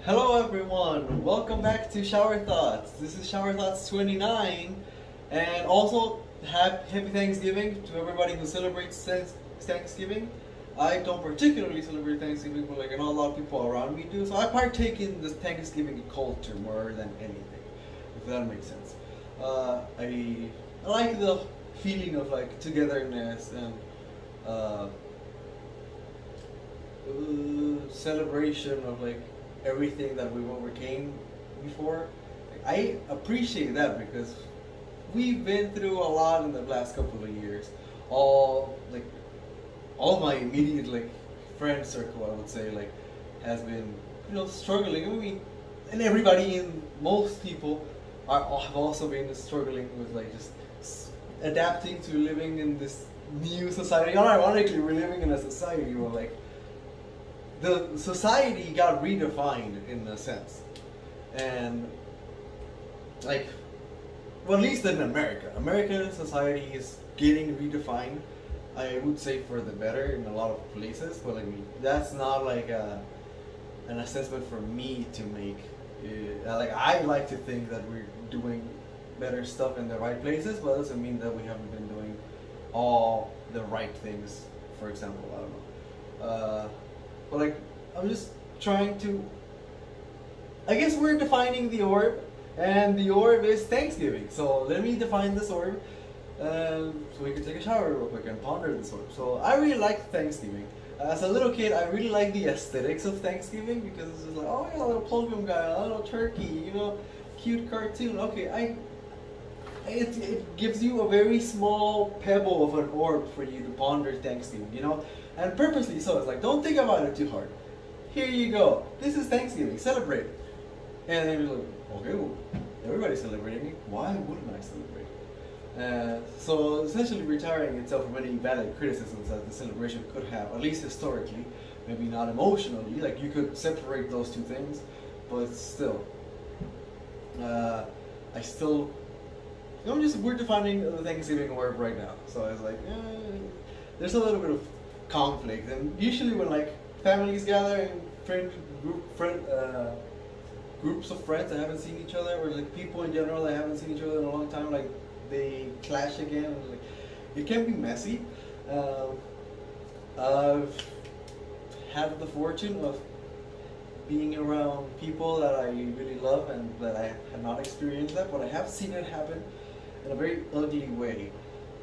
Hello everyone, welcome back to Shower Thoughts. This is Shower Thoughts 29, and also happy Thanksgiving to everybody who celebrates Thanksgiving. I don't particularly celebrate Thanksgiving, but I know a lot of people around me do, so I partake in the Thanksgiving culture more than anything, if that makes sense. I like the feeling of togetherness and celebration of everything that we've overcame before. I appreciate that because we've been through a lot in the last couple of years. All my immediate friend circle, I would say, has been struggling. I mean, and everybody and most people have also been struggling with just adapting to living in this new society. Ironically, we're living in a society where the society got redefined in a sense, and well, at least in America, American society is getting redefined. I would say for the better in a lot of places, but that's not an assessment for me to make. I like to think that we're doing better stuff in the right places, but it doesn't mean that we haven't been doing all the right things. For example, I don't know. But I'm just trying to. I guess we're defining the orb, and the orb is Thanksgiving. So let me define this orb, so we can take a shower real quick and ponder this orb. So I really like Thanksgiving. As a little kid, I really like the aesthetics of Thanksgiving because it's just oh yeah, a little pilgrim guy, a little turkey, cute cartoon. Okay, it gives you a very small pebble of an orb for you to ponder Thanksgiving, and purposely so. It's don't think about it too hard. Here you go. This is Thanksgiving. Celebrate it. And then you're okay, well, everybody's celebrating it. Why wouldn't I celebrate? So essentially retiring itself from any valid criticisms that the celebration could have, at least historically, maybe not emotionally. You could separate those two things, but still, we're defining the Thanksgiving orb right now. So it's there's a little bit of conflict, and usually when families gather and groups of friends that haven't seen each other, or people in general that haven't seen each other in a long time, they clash again, and it can be messy. I've had the fortune of being around people that I really love and that I have not experienced that, but I have seen it happen in a very ugly way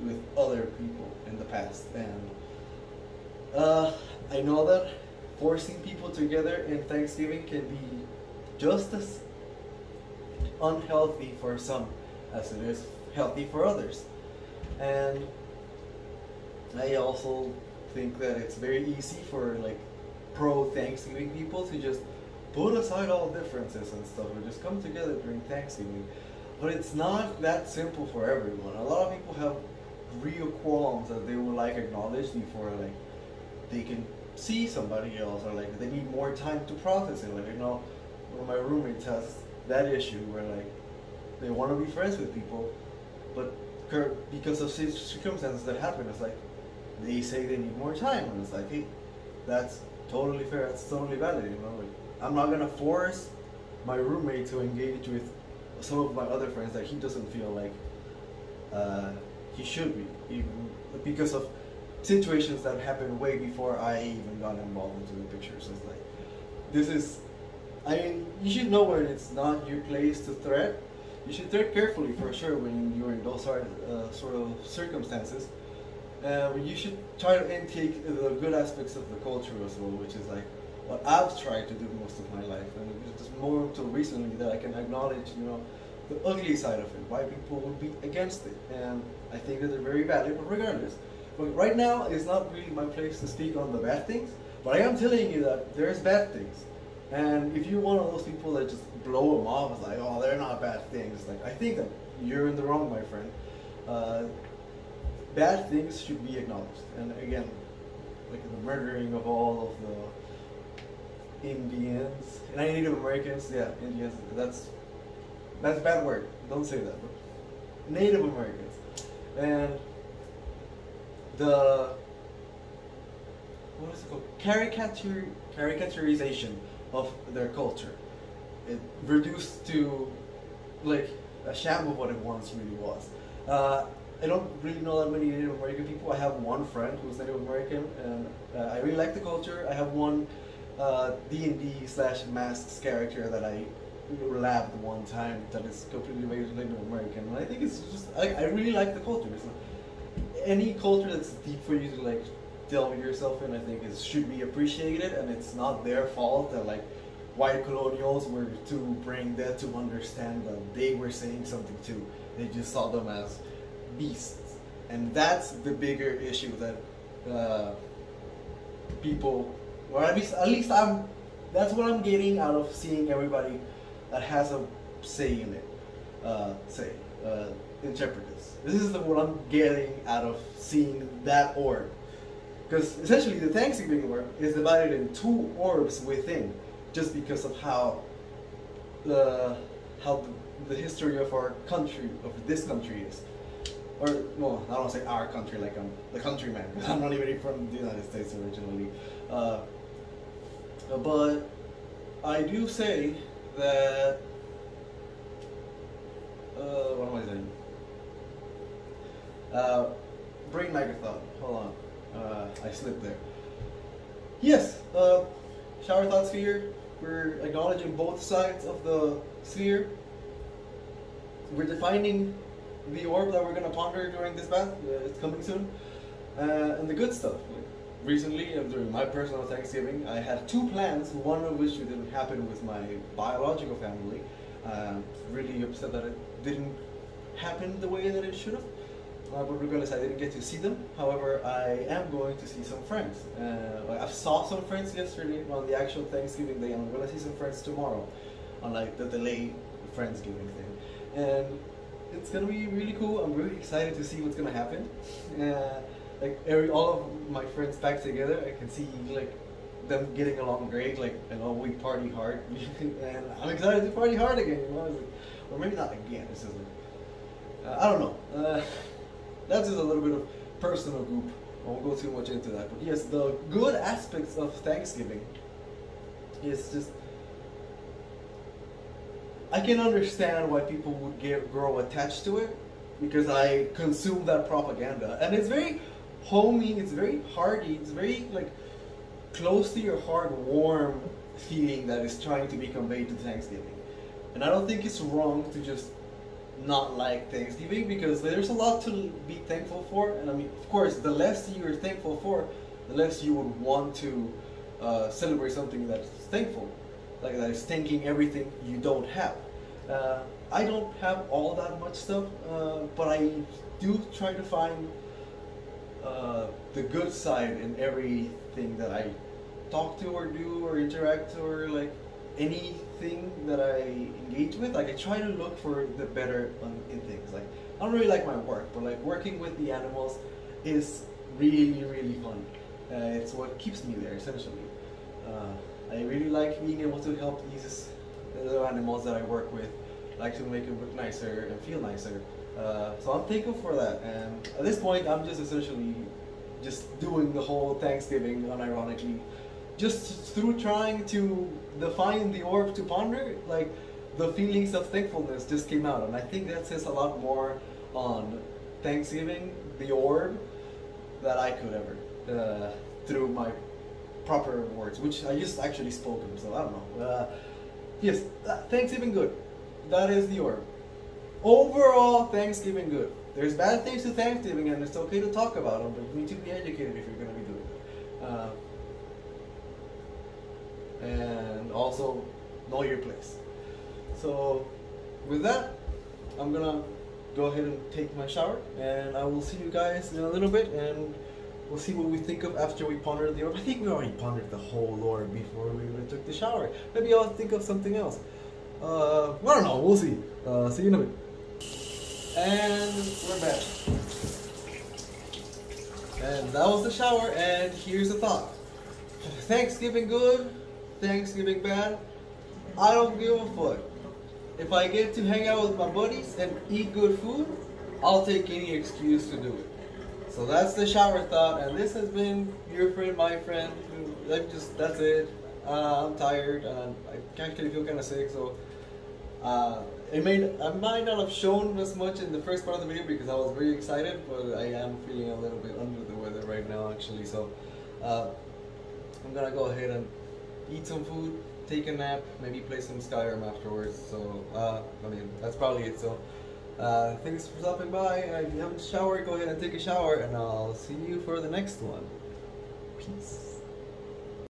with other people in the past. And I know that forcing people together in Thanksgiving can be just as unhealthy for some as it is healthy for others. And I also think that it's very easy for pro-Thanksgiving people to just put aside all differences and stuff and just come together during Thanksgiving. But it's not that simple for everyone. A lot of people have real qualms that they would acknowledged before they can see somebody else, or they need more time to process it. One of my roommates has that issue where they want to be friends with people, but because of circumstances that happen, it's they say they need more time, and it's hey, that's totally fair, that's totally valid, I'm not gonna force my roommate to engage with some of my other friends that he doesn't feel he should be, even because of situations that happened way before I even got involved into the picture. So it's you should know when it's not your place to thread. You should thread carefully for sure when you're in those sort of circumstances. You should try to intake the good aspects of the culture as well, which is what I've tried to do most of my life, and it's just more until recently that I can acknowledge, the ugly side of it, why people would be against it, and I think that they're very valid, but regardless. But right now is not really my place to speak on the bad things, but I am telling you that there's bad things. And if you're one of those people that just blow them off as oh, they're not bad things, I think that you're in the wrong, my friend. Bad things should be acknowledged. And again, the murdering of all of the Indians and Native Americans, Indians, that's a bad word. Don't say that. But Native Americans and the what is it called? Caricaturization of their culture. it reduced to like a sham of what it once really was. I don't really know that many Native American people. I have one friend who's Native American, and I really like the culture. I have one D&D slash Masks character that I labbed one time that is completely Native American, and I think it's just I really like the culture. So any culture that's deep for you to like delve yourself in, I think should be appreciated, and it's not their fault that like white colonials were to bring that to understand that they were saying something too. They just saw them as beasts, and that's the bigger issue that people, or at least that's what I'm getting out of seeing everybody that has a say in it interpret this. This is what I'm getting out of seeing that orb, because essentially the Thanksgiving orb is divided in two orbs within, just because of how the history of our country, of this country is. Or, well, I don't want to say our country like I'm the countryman, because I'm not even from the United States originally. But I do say that, what am I saying? Brain thought. Hold on. I slipped there. Yes, shower thought sphere. We're acknowledging both sides of the sphere. We're defining the orb that we're going to ponder during this bath. It's coming soon. And the good stuff. Like, recently, during my personal Thanksgiving, I had two plans, one of which didn't happen with my biological family. Really upset that it didn't happen the way that it should have. But regardless, I didn't get to see them. However, I am going to see some friends. I saw some friends yesterday on the actual Thanksgiving day, and I'm going to see some friends tomorrow on like the delayed Friendsgiving thing. And it's going to be really cool. I'm really excited to see what's going to happen. All of my friends back together, I can see like them getting along great. Like, we party hard, and I'm excited to party hard again. Or maybe not again. It's just like, I don't know. That's just a little bit of personal goop. I won't go too much into that. But yes, the good aspects of Thanksgiving is just, I can understand why people would grow attached to it, because I consume that propaganda. And it's very homey, it's very hearty, it's very like close to your heart, warm feeling that is trying to be conveyed to Thanksgiving. And I don't think it's wrong to just not like Thanksgiving, because there's a lot to be thankful for. And I mean, of course, the less you're thankful for, the less you would want to celebrate something that's thankful, like that is thanking everything you don't have. I don't have all that much stuff, but I do try to find the good side in everything that I talk to or do or interact or like anything that I engage with. Like, I try to look for the better in things. Like, I don't really like my work, but like working with the animals is really, really fun. It's what keeps me there, essentially. I really like being able to help these little animals that I work with, like to make them look nicer and feel nicer. So I'm thankful for that. And at this point, I'm just essentially just doing the whole Thanksgiving unironically, just through trying to define the orb to ponder. Like, the feelings of thankfulness just came out, and I think that says a lot more on Thanksgiving, the orb, that I could ever through my proper words, which I just actually spoke them, so I don't know. Yes, Thanksgiving good. That is the orb. Overall, Thanksgiving good. There's bad things to Thanksgiving, and it's okay to talk about them, but you need to be educated if you're going to be doing it. And also, know your place. So, with that, I'm going to go ahead and take my shower, and I will see you guys in a little bit, and we'll see what we think of after we ponder the orb. I think we already pondered the whole orb before we even took the shower. Maybe I'll think of something else. I don't know, we'll see. See you in a bit. And we're back. And that was the shower, and here's the thought. Thanksgiving good, Thanksgiving bad, I don't give a fuck. If I get to hang out with my buddies and eat good food, I'll take any excuse to do it. So that's the shower thought, and this has been your friend, my friend. That's it. I'm tired and I actually feel kind of sick, so I might not have shown as much in the first part of the video because I was very excited, but I am feeling a little bit under the weather right now actually. So I'm gonna go ahead and eat some food, take a nap, maybe play some Skyrim afterwards. So I mean that's probably it. So thanks for stopping by. If you haven't showered, go ahead and take a shower, and I'll see you for the next one. Peace.